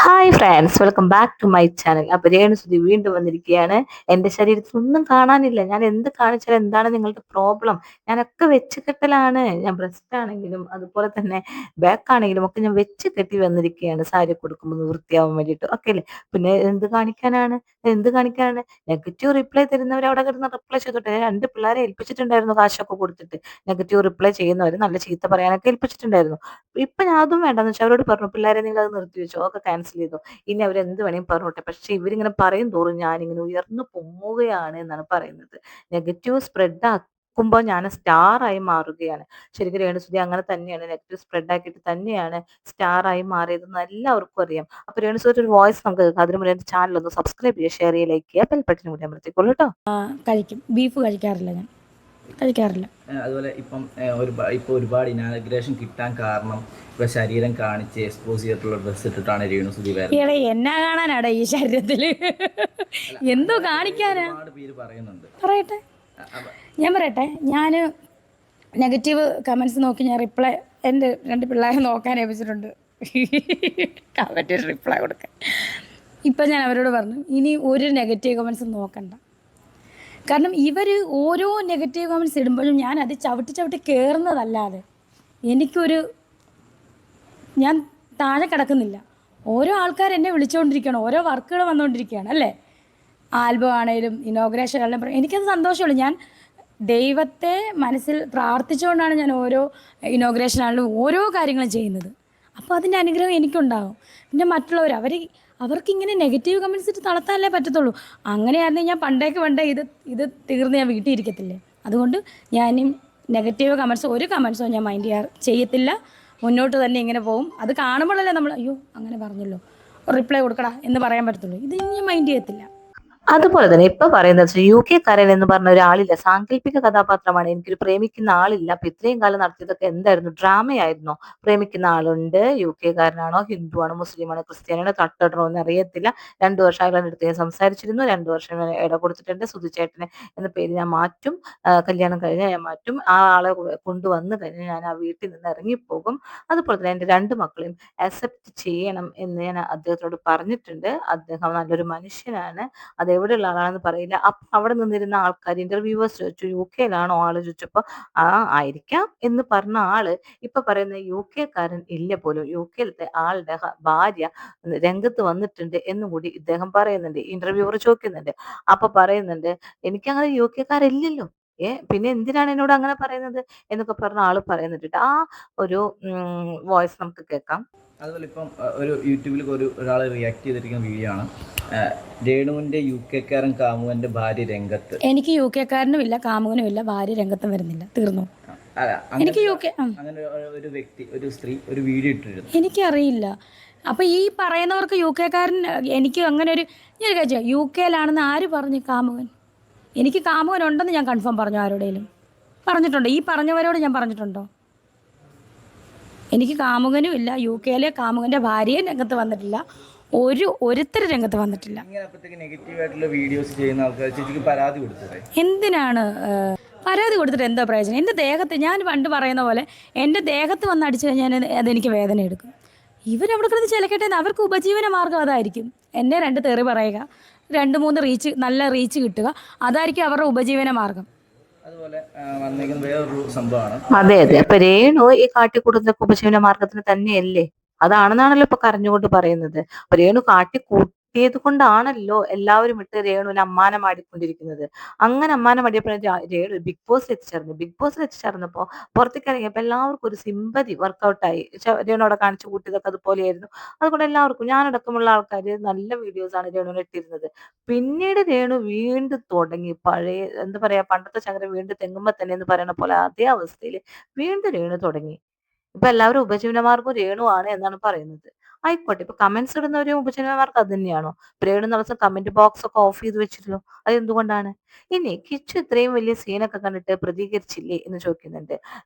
Hi friends, welcome back to my channel. അപ്പൊ രേണുസുതി വീണ്ടും വന്നിരിക്കുകയാണ്. എന്റെ ശരീരത്തിൽ ഒന്നും കാണാനില്ല. ഞാൻ എന്ത് കാണിച്ചാലും എന്താണ് നിങ്ങളുടെ പ്രോബ്ലം? ഞാനൊക്കെ വെച്ച് കെട്ടലാണ്. ഞാൻ ബ്രസ്റ്റ് ആണെങ്കിലും അതുപോലെ തന്നെ ബാക്ക് ആണെങ്കിലും ഒക്കെ ഞാൻ വെച്ച് കെട്ടി വന്നിരിക്കുകയാണ്. സാരി കൊടുക്കുമ്പോൾ വൃത്തിയാവാൻ വേണ്ടിയിട്ട് ഒക്കെ അല്ലേ. പിന്നെ എന്ത് കാണിക്കാനാണ്? നെഗറ്റീവ് റിപ്ലൈ തരുന്നവർ അവിടെ കിടന്ന് റിപ്ലൈ ചെയ്തോട്ടെ. ഞാൻ രണ്ട് പിള്ളേരെ ഏൽപ്പിച്ചിട്ടുണ്ടായിരുന്നു കാശൊക്കെ കൊടുത്തിട്ട്. നെഗറ്റീവ് റിപ്ലൈ ചെയ്യുന്നവർ നല്ല ചീത്ത പറയാനൊക്കെ ഏൽപ്പിച്ചിട്ടുണ്ടായിരുന്നു. ഇപ്പൊ ഞാൻ അതും വേണ്ടാന്ന് വെച്ചാൽ അവരോട് പറഞ്ഞു, പിള്ളേരെ നിങ്ങൾ അത് നിർത്തി വെച്ചോ, ഒക്കെ ക്യാൻസൽ ചെയ്തു. ഇനി അവരെന്ത് വേണമെങ്കിലും പറഞ്ഞോട്ടെ. പക്ഷെ ഇവരിങ്ങനെ പറയും തോറും ഞാനിങ്ങനെ ഉയർന്നു പൊങ്ങുകയാണ് എന്നാണ് പറയുന്നത്. നെഗറ്റീവ് സ്പ്രെഡ് ആക്കുമ്പോൾ ഞാൻ സ്റ്റാർ ആയി മാറുകയാണ്. ശരിക്കും രേണുസുതി അങ്ങനെ തന്നെയാണ്. നെഗറ്റീവ് സ്പ്രെഡ് ആക്കിയിട്ട് തന്നെയാണ് സ്റ്റാർ ആയി മാറിയതെന്ന് എല്ലാവർക്കും അറിയാം. അപ്പൊ രേണുസുതി ഒരു വോയിസ് നമുക്ക് കേൾക്കാം. അതിന് മുന്നേ ചാനൽ ഒന്ന് സബ്സ്ക്രൈബ് ചെയ്യുക, ഷെയർ ചെയ്യുക, ലൈക്ക് ചെയ്യുക, ബെൽബട്ടനും കൂടി അമർത്തിക്കോളൂ കേട്ടോ. കഴിക്കും. ബീഫ് കഴിക്കാറില്ല, ഞാൻ കഴിക്കാറില്ല. അതുപോലെ ഇപ്പോൾ ഒരുപാട് ഇനാഗ്രേഷൻ കിട്ടാൻ കാരണം ഇപ്പോൾ ശരീരം കാണിച്ച് എക്സ്പോസ് ചെയ്തിട്ടുള്ള ഡ്രസ്സ് ഇട്ടിട്ടാണ് രേണുസുതി വരുന്നത്. ഈയിടെ എന്നാ കാണാനാടാ ഈ ശരീരത്തില്? എന്തോ കാണിക്കാനാ? ഒരുപാട് പേര് പറയുന്നുണ്ട്. പറയട്ടെ, ഞാൻ പറയട്ടെ. ഞാൻ നെഗറ്റീവ് കമൻസ് നോക്കി ഞാൻ റിപ്ലൈ എൻ്റെ രണ്ട് പിള്ളേരെ നോക്കാൻ ഏൽപ്പിച്ചിട്ടുണ്ട്. കമൻറ്റ് റിപ്ലൈ കൊടുക്കാൻ. ഇപ്പം ഞാൻ അവരോട് പറഞ്ഞു, ഇനി ഒരു നെഗറ്റീവ് കമൻസ് നോക്കണ്ട. കാരണം ഇവർ ഓരോ നെഗറ്റീവ് കമൻസ് ഇടുമ്പോഴും ഞാൻ അത് ചവിട്ടി ചവിട്ടി കയറുന്നതല്ലാതെ എനിക്കൊരു, ഞാൻ താഴെ കിടക്കുന്നില്ല. ഓരോ ആൾക്കാർ എന്നെ വിളിച്ചുകൊണ്ടിരിക്കുകയാണ്, ഓരോ വർക്കുകൾ വന്നുകൊണ്ടിരിക്കുകയാണ് അല്ലേ. ആൽബം ആണെങ്കിലും ഇനോഗ്രേഷൻ എല്ലാം പറയും. എനിക്കത് സന്തോഷമുള്ളൂ. ഞാൻ ദൈവത്തെ മനസ്സിൽ പ്രാർത്ഥിച്ചുകൊണ്ടാണ് ഞാൻ ഓരോ ഇനോഗ്രേഷൻ ആണെങ്കിലും ഓരോ കാര്യങ്ങളും ചെയ്യുന്നത്. അപ്പോൾ അതിൻ്റെ അനുഗ്രഹം എനിക്കുണ്ടാകും. പിന്നെ മറ്റുള്ളവർ അവർക്കിങ്ങനെ നെഗറ്റീവ് കമൻസ് ഇട്ട് തളർത്താനല്ലേ പറ്റത്തുള്ളൂ. അങ്ങനെയായിരുന്നെങ്കിൽ ഞാൻ പണ്ടേ ഇത് തീർന്ന് ഞാൻ വീട്ടിൽ ഇരിക്കത്തില്ലേ. അതുകൊണ്ട് ഞാൻ നെഗറ്റീവ് കമൻസ് ഒരു കമൻസോ ഞാൻ മൈൻഡ് ചെയ്യത്തില്ല. മുന്നോട്ട് തന്നെ ഇങ്ങനെ പോകും. അത് കാണുമ്പോഴല്ലേ നമ്മൾ അയ്യോ അങ്ങനെ പറഞ്ഞല്ലോ, റിപ്ലൈ കൊടുക്കടാ എന്ന് പറയാൻ പറ്റത്തുള്ളൂ. ഇത് ഞാൻ മൈൻഡ് ചെയ്യത്തില്ല. അതുപോലെ തന്നെ ഇപ്പൊ പറയുന്നത് UK-കാരൻ എന്ന് പറഞ്ഞ ഒരാളില്ല, സാങ്കല്പിക കഥാപാത്രമാണ്. എനിക്കൊരു പ്രേമിക്കുന്ന ആളില്ല. അപ്പൊ ഇത്രയും കാലം നടത്തിയതൊക്കെ എന്തായിരുന്നു? ഡ്രാമയായിരുന്നോ? പ്രേമിക്കുന്ന ആളുണ്ട്, UK-കാരനാണോ, ഹിന്ദുവാണോ, മുസ്ലിമാണോ, ക്രിസ്ത്യാനിയാണോ, തട്ടിടണോ എന്ന് അറിയത്തില്ല. 2 വർഷം അയാളുടെ അടുത്ത് ഞാൻ സംസാരിച്ചിരുന്നു. 2 വർഷം ഇട കൊടുത്തിട്ടുണ്ട്. സുധിച്ചേട്ടന് എന്ന പേര് ഞാൻ മാറ്റും. കല്യാണം കഴിഞ്ഞാൽ ഞാൻ മാറ്റും. ആ ആളെ കൊണ്ടുവന്ന് കഴിഞ്ഞാൽ ഞാൻ ആ വീട്ടിൽ നിന്ന് ഇറങ്ങിപ്പോകും. അതുപോലെ തന്നെ എൻ്റെ 2 മക്കളെയും അക്സെപ്റ്റ് ചെയ്യണം എന്ന് ഞാൻ അദ്ദേഹത്തോട് പറഞ്ഞിട്ടുണ്ട്. അദ്ദേഹം നല്ലൊരു മനുഷ്യനാണ്. അത് എവിടെയുള്ള ആളാണെന്ന് പറയില്ല. അപ്പൊ അവിടെ നിന്നിരുന്ന ആൾക്കാർ, ഇന്റർവ്യൂവേഴ്സ് ചോദിച്ചു, UK-യിലാണോ ആള് ചോദിച്ചപ്പോ ആയിരിക്കാം എന്ന് പറഞ്ഞ ആള് ഇപ്പൊ പറയുന്ന UK-കാരൻ ഇല്ല പോലും. UK-യിലത്തെ ആളുടെ ഭാര്യ രംഗത്ത് വന്നിട്ടുണ്ട് എന്നും കൂടി ഇദ്ദേഹം പറയുന്നുണ്ട്. ഇന്റർവ്യൂവർ ചോദിക്കുന്നുണ്ട്. അപ്പൊ പറയുന്നുണ്ട്, എനിക്കങ്ങനെ UK-കാരില്ലല്ലോ, പിന്നെ എന്തിനാണ് എന്നോട് അങ്ങനെ പറയുന്നത് എന്നൊക്കെ പറഞ്ഞ ആള് പറയുന്നുണ്ട്. ആ ഒരു വോയിസ് നമുക്ക് കേൾക്കാം. അതുപോലെ ഇപ്പം ഒരു യൂട്യൂബിൽ ഒരാൾ റിയാക്ട് ചെയ്തിരിക്കുന്ന വീഡിയോ ആണ്. രേണുവിൻ്റെ UK-കാരൻ കാമുവിൻ്റെ ഭാര്യ രംഗത്ത്. എനിക്ക് UK-കാരനും ഇല്ല, കാമുകനും ഇല്ല, ഭാര്യ രംഗത്തും വരുന്നില്ല. തീർന്നു. എനിക്ക് അങ്ങനെ ഒരു വ്യക്തി, ഒരു സ്ത്രീ ഒരു വീഡിയോ ഇട്ടിരുന്നു. എനിക്കറിയില്ല. അപ്പോൾ ഈ പറയുന്നവർക്ക് UK-കാരൻ, എനിക്ക് അങ്ങനെ ഒരു, ഞാൻ കാര്യം UK-യിലാണെന്ന് ആര് പറഞ്ഞു? കാമുകൻ. എനിക്ക് കാമുകൻ ഉണ്ടെന്ന് ഞാൻ കൺഫേം പറഞ്ഞു. ആരോടേലും പറഞ്ഞിട്ടുണ്ടോ? ഈ പറഞ്ഞവരോട് ഞാൻ പറഞ്ഞിട്ടുണ്ടോ? എനിക്ക് കാമുകനും ഇല്ല. UK-യിലെ കാമുകൻ്റെ ഭാര്യയും രംഗത്ത് വന്നിട്ടില്ല. ഒരുത്തർ രംഗത്ത് വന്നിട്ടില്ല. നെഗറ്റീവായിട്ടുള്ള വീഡിയോസ് ചെയ്യുന്ന ആൾക്കാർ ചേച്ചിക്ക് പരാതി കൊടുത്തത് എന്തിനാണ്? പരാതി കൊടുത്തിട്ട് എന്താ പ്രയോജനം? എൻ്റെ ദേഹത്ത്, ഞാൻ പണ്ട് പറയുന്ന പോലെ എൻ്റെ ദേഹത്ത് വന്ന് അടിച്ചു കഴിഞ്ഞാൽ അതെനിക്ക് വേദന എടുക്കും. ഇവരവിടെ കിടന്ന് ചിലക്കട്ടെ, അവർക്ക് ഉപജീവന മാർഗ്ഗം അതായിരിക്കും. എന്നെ 2 തെറി പറയുക, 2-3 നല്ല റീച്ച് കിട്ടുക, അതായിരിക്കും അവരുടെ ഉപജീവന മാർഗ്ഗം. അതുപോലെ വന്നിരിക്കുന്ന വേറൊരു സംഭവമാണ്. അതെ അതെ. അപ്പൊ രേണു ഈ കാട്ടിക്കൂട്ടുന്ന ഉപജീവന മാർഗത്തിന് തന്നെയല്ലേ? അതാണെന്നാണല്ലോ ഇപ്പൊ കരഞ്ഞുകൊണ്ട് പറയുന്നത്. അപ്പൊ രേണു കാട്ടിക്കൂട്ടിയത് കൊണ്ടാണല്ലോ എല്ലാവരും ഇട്ട് രേണുവിനെ അമ്മാനമാടിക്കൊണ്ടിരിക്കുന്നത്. അങ്ങനെ അമ്മാനമാടിയപ്പോൾ രേണു ബിഗ് ബോസിൽ എത്തിച്ചേർന്നു. ബിഗ് ബോസിൽ എത്തിച്ചേർന്നപ്പോ പുറത്തേക്ക് ഇറങ്ങിയപ്പോ എല്ലാവർക്കും ഒരു സിമ്പതി വർക്കൗട്ടായി. രേണു അവിടെ കാണിച്ചു കൂട്ടിയതൊക്കെ അതുപോലെയായിരുന്നു. അതുകൊണ്ട് എല്ലാവർക്കും, ഞാനടക്കമുള്ള ആൾക്കാർ നല്ല വീഡിയോസ് ആണ് രേണുവിനെ ഇട്ടിരുന്നത്. പിന്നീട് രേണു വീണ്ടും തുടങ്ങി പഴയ, എന്താ പറയാ, പണ്ടത്തെ ചങ്ങല വീണ്ടും തെങ്ങുമ്പോ തന്നെ എന്ന് പറയുന്ന പോലെ അതേ അവസ്ഥയിൽ വീണ്ടും രേണു തുടങ്ങി. ഇപ്പൊ എല്ലാവരും ഉപജീവനമാർഗം രേണു ആണ് എന്നാണ് പറയുന്നത്. ആയിക്കോട്ടെ, ഇപ്പൊ കമന്റ്സ് ഇടുന്നവരും ഉപജീവനമാർഗം അത് തന്നെയാണോ? രേണു ദിവസം കമന്റ് ബോക്സ് ഒക്കെ ഓഫ് ചെയ്ത് വെച്ചിട്ടുള്ളൂ, അത് എന്തുകൊണ്ടാണ്? ഇനി കിച്ചു ഇത്രയും വലിയ സീനൊക്കെ കണ്ടിട്ട് പ്രതികരിച്ചില്ലേ എന്ന് ചോദിക്കുന്നുണ്ട്.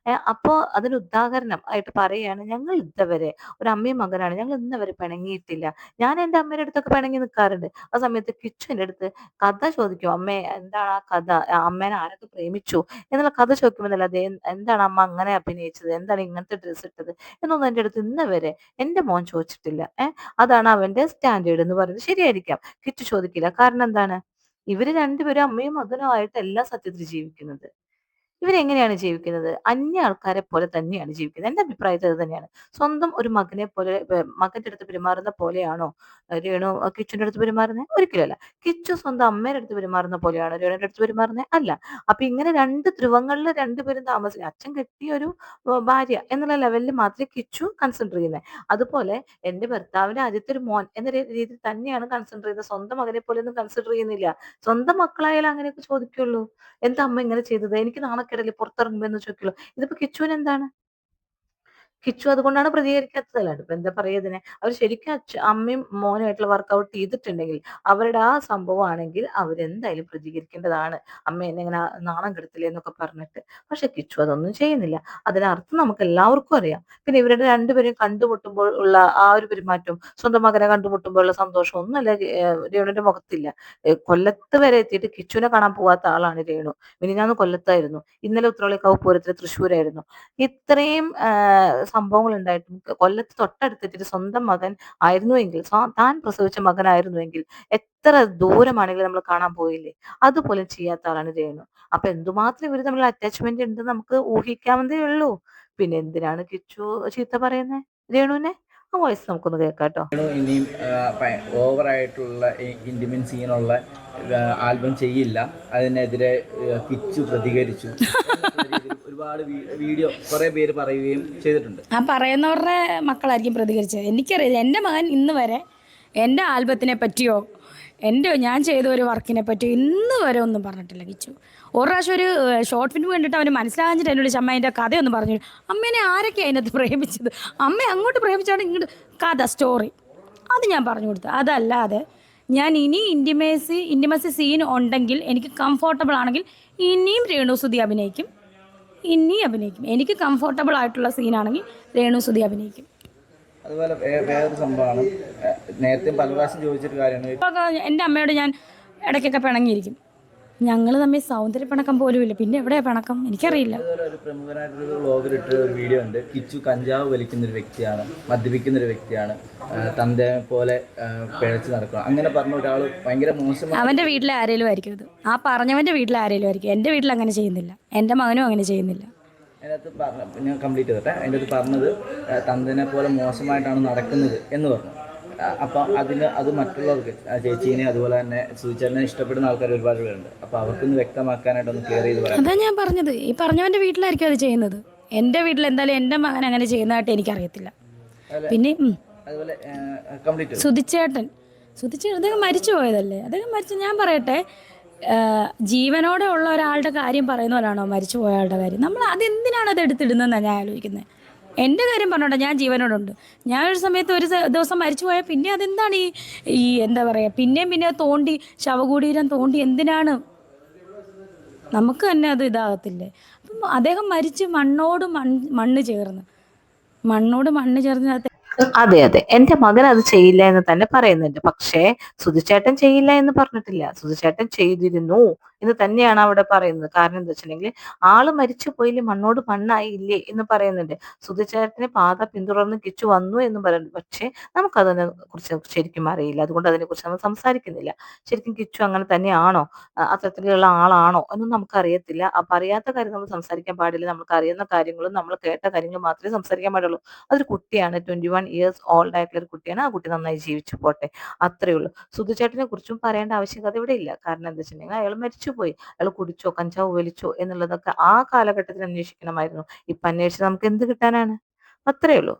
അപ്പോ അതിന് ഉദാഹരണം ആയിട്ട് പറയാണ്, ഞങ്ങൾ ഇതുവരെ ഒരു അമ്മയും മകനാണ്, ഞങ്ങൾ ഇന്നവരെ പിണങ്ങിയിട്ടില്ല. ഞാൻ എൻ്റെ അമ്മയുടെ അടുത്തൊക്കെ പിണങ്ങി നിൽക്കാറുണ്ട്. ആ സമയത്ത് കിച്ചു എൻ്റെ അടുത്ത് കഥ ചോദിക്കും, അമ്മേ എന്താണ് ആ കഥ, അമ്മേനെ ആരൊക്കെ പ്രേമിച്ചു എന്നുള്ള കഥ ചോദിക്കുമെന്നല്ലാതെ എന്താണ് അമ്മ അങ്ങനെ അഭിനയിച്ചത്, എന്താണ് ഇങ്ങനത്തെ ഡ്രസ്സ് ഇട്ടത് എന്നൊന്നും എൻ്റെ അടുത്ത് ഇന്ന് വരെ എൻ്റെ മോൻ ചോദിച്ചിട്ടില്ല. ചോദിക്കത്തില്ല. അതാണ് അവന്റെ സ്റ്റാൻഡേർഡ് എന്ന് പറയുന്നത്. ശരിയായിരിക്കാം. കിച്ചു ചോദിക്കില്ല. കാരണം എന്താണ്? ഇവര് രണ്ടുപേരും അമ്മയും മകനും ആയിട്ടല്ല സത്യത്തിൽ ജീവിക്കുന്നത്. ഇവരെങ്ങനെയാണ് ജീവിക്കുന്നത്? അന്യ ആൾക്കാരെ പോലെ തന്നെയാണ് ജീവിക്കുന്നത്. എന്റെ അഭിപ്രായത്തിൽ അത് തന്നെയാണ്. സ്വന്തം ഒരു മകനെ പോലെ മകന്റെ അടുത്ത് പെരുമാറുന്ന പോലെയാണോ രേണു കിച്ചുവിന്റെ അടുത്ത് പെരുമാറുന്നത്? ഒരിക്കലുമല്ല. കിച്ചു സ്വന്തം അമ്മയുടെ അടുത്ത് പെരുമാറുന്ന പോലെയാണോ രേണുവിന്റെ അടുത്ത് പെരുമാറുന്നത്? അല്ല. അപ്പൊ ഇങ്ങനെ 2 ധ്രുവങ്ങളിൽ രണ്ടുപേരും താമസിക്കുക. അച്ഛൻ കെട്ടിയ ഒരു ഭാര്യ എന്നുള്ള ലെവലിൽ മാത്രമേ കിച്ചു കൺസിഡർ ചെയ്യുന്നത്. അതുപോലെ എന്റെ ഭർത്താവിന്റെ ആദ്യത്തെ ഒരു മോൻ എന്ന രീതിയിൽ തന്നെയാണ് കൺസിഡർ ചെയ്യുന്നത്. സ്വന്തം മകനെ പോലെ ഒന്നും കൺസിഡർ ചെയ്യുന്നില്ല. സ്വന്തം മക്കളായാലും അങ്ങനെയൊക്കെ ചോദിക്കുള്ളൂ. എന്താ അമ്മ ഇങ്ങനെ ചെയ്തത്? എനിക്ക് നാണക്കേടല്ലേ പുറത്തിറങ്ങുമ്പോ എന്ന് ചോദിക്കുള്ളൂ. ഇതിപ്പോ കിച്ചുവിന് എന്താണ്? കിച്ചു അതുകൊണ്ടാണ് പ്രതികരിക്കാത്തതല്ലാണ്ട് ഇപ്പൊ എന്താ പറയാ ഇതിനെ. അവർ ശരിക്കും അമ്മയും മോനുമായിട്ടുള്ള വർക്കൗട്ട് ചെയ്തിട്ടുണ്ടെങ്കിൽ അവരുടെ ആ സംഭവമാണെങ്കിൽ അവരെന്തായാലും പ്രതികരിക്കേണ്ടതാണ്. അമ്മ എന്നെ ഇങ്ങനെ നാണം കെടുത്തില്ലേ എന്നൊക്കെ പറഞ്ഞിട്ട്. പക്ഷെ കിച്ചു അതൊന്നും ചെയ്യുന്നില്ല. അതിനർത്ഥം നമുക്ക് എല്ലാവർക്കും അറിയാം. പിന്നെ ഇവരുടെ രണ്ടുപേരും കണ്ടുമുട്ടുമ്പോൾ ഉള്ള ആ ഒരു പെരുമാറ്റം, സ്വന്തം മകനെ കണ്ടുമുട്ടുമ്പോൾ ഉള്ള സന്തോഷം ഒന്നുമല്ല രേണുവിന്റെ മുഖത്തില്ല. കൊല്ലത്ത് വരെ എത്തിയിട്ട് കിച്ചുവിനെ കാണാൻ പോവാത്ത ആളാണ് രേണു. മിനിഞ്ഞാന്ന് കൊല്ലത്തായിരുന്നു, ഇന്നലെ ഉത്രാളിക്കാവ് പൂരത്തിന് തൃശ്ശൂരായിരുന്നു. ഇത്രയും സംഭവങ്ങൾ ഉണ്ടായിട്ടും കൊല്ലത്ത് തൊട്ടടുത്തെത്തിയിട്ട് സ്വന്തം മകൻ ആയിരുന്നുവെങ്കിൽ, താൻ പ്രസവിച്ച മകനായിരുന്നുവെങ്കിൽ എത്ര ദൂരമാണെങ്കിലും നമ്മൾ കാണാൻ പോയില്ലേ? അതുപോലും ചെയ്യാത്ത ആളാണ് രേണു. അപ്പൊ എന്തുമാത്രം ഇവര് തമ്മിൽ അറ്റാച്ച്മെന്റ് ഉണ്ട് നമുക്ക് ഊഹിക്കാവുന്നതേ ഉള്ളൂ. പിന്നെ എന്തിനാണ് കിച്ചു ചീത്ത പറയുന്നത് രേണുവിനെ? ആ വോയിസ് നമുക്കൊന്ന് കേൾക്കാട്ടോ. ഇനിയും ഓവറായിട്ടുള്ള ഇന്റിമേറ്റ് സീനുള്ള ആൽബം ചെയ്യില്ല. അതിനെതിരെ കിച്ചു പ്രതികരിച്ചു. ഒരുപാട് വീഡിയോ കുറേ പേര് പറയുകയും ചെയ്തിട്ടുണ്ട്. ആ പറയുന്നവരുടെ മക്കളായിരിക്കും പ്രതികരിച്ചത്. എനിക്കറിയില്ല. എൻ്റെ മകൻ ഇന്ന് വരെ എൻ്റെ ആൽബത്തിനെ പറ്റിയോ ഞാൻ ചെയ്ത ഒരു വർക്കിനെ പറ്റിയോ ഇന്ന് വരെ ഒന്നും പറഞ്ഞിട്ടില്ല കിച്ചു. ഒരു പ്രാവശ്യം ഒരു ഷോർട്ട് ഫിലിം കണ്ടിട്ട് അവന് മനസ്സിലാകാഞ്ഞിട്ട് എന്നോട് അമ്മ അതിൻ്റെ കഥയൊന്നും പറഞ്ഞു. അമ്മേനെ ആരൊക്കെയാണ് അതിനകത്ത് പ്രേമിച്ചത്, അമ്മയെ അങ്ങോട്ട് പ്രേമിച്ചാണ് ഇങ്ങോട്ട് കഥ സ്റ്റോറി അത് ഞാൻ പറഞ്ഞു കൊടുത്തു. അതല്ലാതെ ഞാൻ ഇനി ഇൻറ്റിമസി സീൻ ഉണ്ടെങ്കിൽ എനിക്ക് കംഫോർട്ടബിൾ ആണെങ്കിൽ ഇനിയും രേണുസുതി അഭിനയിക്കും. എനിക്ക് കംഫോർട്ടബിൾ ആയിട്ടുള്ള സീനാണെങ്കിൽ രേണുസുതി അഭിനയിക്കും. അതുപോലെ വേറൊരു സംഭവമാണ്, നേരത്തെ പല പ്രാവശ്യം ചോദിച്ചൊരു കാര്യമാണ്. ഇപ്പോൾ എൻ്റെ അമ്മയോട് ഞാൻ ഇടയ്ക്കൊക്കെ പിണങ്ങിയിരിക്കും. ഞങ്ങൾ തമ്മിൽ സൗന്ദര്യ പിണക്കം പോലും ഇല്ല, പിന്നെ എവിടെയാണ് പിണക്കം എനിക്കറിയില്ല. അതുപോലെ ഒരു പ്രമുഖനായിട്ടൊരു വ്ളോഗിലിട്ട ഒരു വീഡിയോ ഉണ്ട്. കിച്ചു കഞ്ചാവ് വലിക്കുന്ന ഒരു വ്യക്തിയാണ്, മദ്യപിക്കുന്ന ഒരു വ്യക്തിയാണ്, തൻ്റെ പോലെ പിഴച്ച് നടക്കുക അങ്ങനെ പറഞ്ഞ ഒരാൾ ഭയങ്കര മോശം. അവൻ്റെ വീട്ടിലെ ആരെങ്കിലും ആയിരിക്കും അത്. ആ പറഞ്ഞവൻ്റെ വീട്ടിലെ ആരെങ്കിലും ആയിരിക്കും. എൻ്റെ വീട്ടിൽ അങ്ങനെ ചെയ്യുന്നില്ല, എൻ്റെ മകനും അങ്ങനെ ചെയ്യുന്നില്ല. അതിനകത്ത് ഞാൻ കംപ്ലീറ്റ് ചെയ്തട്ടെ. അതിൻ്റെ അത് പറഞ്ഞത് തന്തനെ പോലെ മോശമായിട്ടാണ് നടക്കുന്നത് എന്ന് പറഞ്ഞു. അപ്പം അത് മറ്റുള്ളവർക്ക്, ചേച്ചീനെ അതുപോലെ തന്നെ സുചേട്ടനെ ഇഷ്ടപ്പെടുന്ന ആൾക്കാർ ഒരുപാട് പേരുണ്ട്. അപ്പോൾ അവർക്കൊന്ന് വ്യക്തമാക്കാനായിട്ടൊന്ന് ക്ലിയർ ചെയ്ത് പറയാം. അതാ ഞാൻ പറഞ്ഞത്, ഈ പറഞ്ഞവൻ്റെ വീട്ടിലായിരിക്കും അത് ചെയ്യുന്നത്. എൻ്റെ വീട്ടിൽ എന്തായാലും എൻ്റെ മകൻ അങ്ങനെ ചെയ്യുന്നതായിട്ട് എനിക്കറിയത്തില്ല. പിന്നെ അതുപോലെ കംപ്ലീറ്റ് സുധിച്ചേട്ടൻ അദ്ദേഹം മരിച്ചു പോയതല്ലേ. അദ്ദേഹം ഞാൻ പറയട്ടെ, ജീവനോടെ ഉള്ള ഒരാളുടെ കാര്യം പറയുന്ന പോലാണോ മരിച്ചു പോയ ആളുടെ കാര്യം? നമ്മൾ അതെന്തിനാണ് അത് എടുത്തിടുന്നതെന്നാണ് ഞാൻ ആലോചിക്കുന്നത്. എൻ്റെ കാര്യം പറഞ്ഞോട്ടെ, ഞാൻ ജീവനോടുണ്ട്. ഞാനൊരു സമയത്ത് ഒരു ദിവസം മരിച്ചു പോയാൽ പിന്നെ അതെന്താണ് ഈ എന്താ പറയുക, പിന്നെ തോണ്ടി ശവകുടീരം തോണ്ടി എന്തിനാണ്? നമുക്ക് തന്നെ അത് ഇതാകത്തില്ലേ? അപ്പം അദ്ദേഹം മരിച്ച് മണ്ണ് ചേർന്ന് അതെ അതെ, എന്റെ മകൻ അത് ചെയ്യില്ല എന്ന് തന്നെ പറയുന്നുണ്ട്. പക്ഷേ സുധിച്ചേട്ടൻ ചെയ്യില്ല എന്ന് പറഞ്ഞിട്ടില്ല, സുധിച്ചേട്ടൻ ചെയ്തിരുന്നു എന്ന് തന്നെയാണ് അവിടെ പറയുന്നത്. കാരണം എന്താ വെച്ചിട്ടുണ്ടെങ്കിൽ ആള് മരിച്ചു പോയില്ലേ, മണ്ണോട് മണ്ണായില്ലേ എന്ന് പറയുന്നുണ്ട്. സുധിച്ചേട്ടന് പാത പിന്തുടർന്ന് കിച്ചു വന്നു എന്ന് പറയുന്നുണ്ട്. പക്ഷേ നമുക്കതിനെ കുറിച്ച് ശരിക്കും അറിയില്ല, അതുകൊണ്ട് അതിനെക്കുറിച്ച് നമ്മൾ സംസാരിക്കുന്നില്ല. ശരിക്കും കിച്ചു അങ്ങനെ തന്നെയാണോ, അത്തരത്തിലുള്ള ആളാണോ എന്നൊന്നും നമുക്കറിയത്തില്ല. അപ്പൊ അറിയാത്ത കാര്യം നമ്മൾ സംസാരിക്കാൻ പാടില്ല. നമുക്ക് അറിയുന്ന കാര്യങ്ങളും നമ്മൾ കേട്ട കാര്യങ്ങളും മാത്രമേ സംസാരിക്കാൻ പാടുള്ളൂ. അതൊരു കുട്ടിയാണ്, 21 ഇയേഴ്സ് ഓൾഡ് ആയിട്ടുള്ള ഒരു കുട്ടിയാണ്. ആ കുട്ടി നന്നായി ജീവിച്ചു പോട്ടെ, അത്രേ ഉള്ളൂ. സുധിച്ചേട്ടനെ കുറിച്ചും പറയേണ്ട ആവശ്യകത ഇവിടെ ഇല്ല. കാരണം എന്താ വെച്ചിട്ടുണ്ടെങ്കിൽ അയാൾ മരിച്ചുപോയി. അയാൾ കുടിച്ചോ കഞ്ചാവ് വലിച്ചോ എന്നുള്ളതൊക്കെ ആ കാലഘട്ടത്തിൽ അന്വേഷിക്കണമായിരുന്നു. ഇപ്പൊ അന്വേഷിച്ച് നമുക്ക് എന്ത് കിട്ടാനാണ്? അത്രേ ഉള്ളൂ.